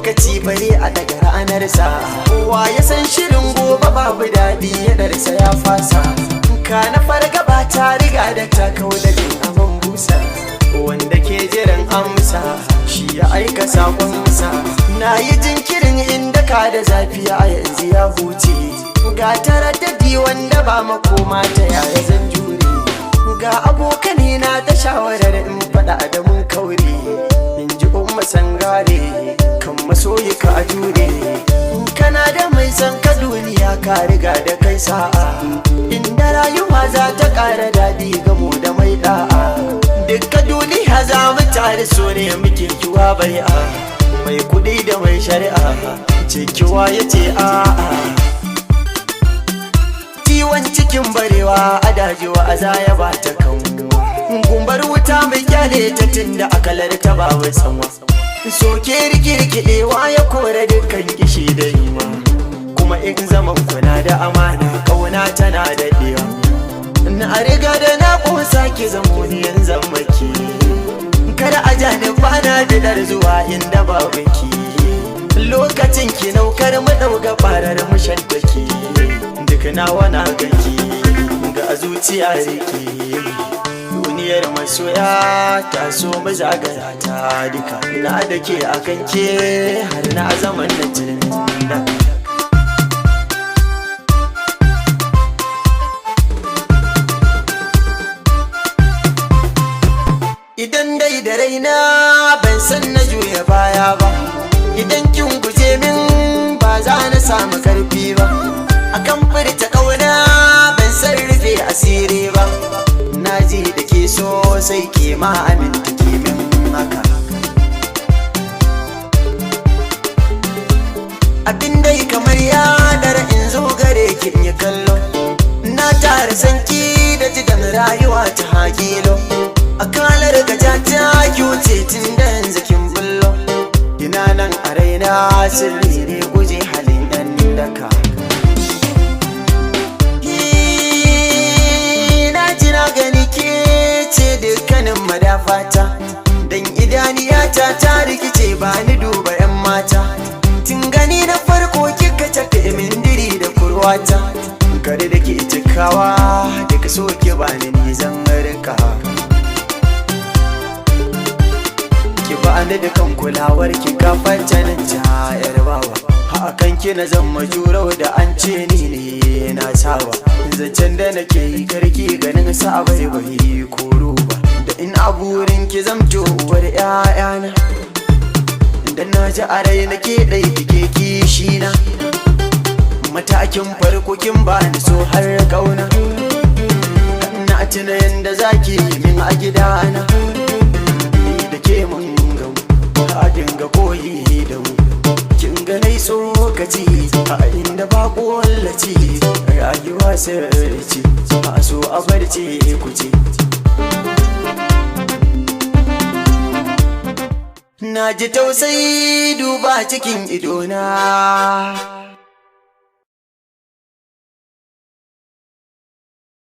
lokaci bare a daga ranarsa. Kowa ya san shirin gobe babu daɗi ya darsa ya fasa. Ka na farga ba ta riga da ta kau da jin abin busa. Wanda ke jiran amsa shi ya aika sakonsa. Na yi jinkirin inda ka da zafi a yanzu ya huce. Ga taraddadi wanda ba makoma ta yaya zan jure. Ga abokane na ta shawarar in faɗa da mun kaure. In ji umma sangare kan masoyi ka jure. Kana da mai san ka duniya ka riga da kai sa'a. Inda rayuwa za ta ƙara daɗi gamo da mai da'a. Dukka duniya za mu tare so ne muke kiwa bai'a. Mai kuɗi da mai shari'a ce kiwa ya ce a'a. Ciwon cikin barewa a dajewa a zaya ba ta kanwa. Gumbar wuta mai kyale ta tunda akalar ta ba wai sanwa. Soke rikirkiɗewa ya kore dukkan kishi da yunwa. Kuma in zaman kuna da amana kauna tana daɗewa. Na riga da na ƙosa ki zamo ni yanzu maki. Kada a jani bana bidar zuwa inda babu ki. Lokacin ki naukar mu ɗauga farar mu shantaki. Duk nawa na ganki ga zuciya rike. Duniyar masoya ta so mu zagara ta duka. Na da ke akan ke har na zaman da jirgin. Idan dai da raina ban san na juya baya ba. Idan kin guje min ba za na samu karfi ba. Akan furta ƙauna ban san rufe asiri ba. Na ji da ke sosai ke ma aminta ke min haka. Abin dai kamar ya dara in zo gare ki in yi kallo. Na tara sanki da jigan rayuwa ta hakilo. Akalar gaja ta kyuce tun da yanzu kin bullo. Ina nan a raina sirri ne guje halin ɗan daka. Na jira gani ke ce dukkanin madafata. Dan idaniyata ta rikice ba ni duba 'yan mata. Tun gani na farko kika tafi min diri da kurwata. Kare da ke cikawa da ka so ki bani ni zan rika. Ki bani da kan kulawar ki kafanta nan jayar bawa. Hakan ki na zama jurau da an ce ni ne na saba. Zancen da nake yi karki ganin sa bai bai koro ba. Da in a burin ki zamto uwar 'ya'yana. Da na ji a rai nake ɗai kike kishi na. Matakin farko kin bani so har kauna. Na tuna yanda zaki yi min a gidana. Da ke mun gamu a dinga koyi da mu. Kin ganai tsokaci a inda ba wallaci. Rayuwa sirri a so a barci kuce. Na ji tausayi duba cikin idona.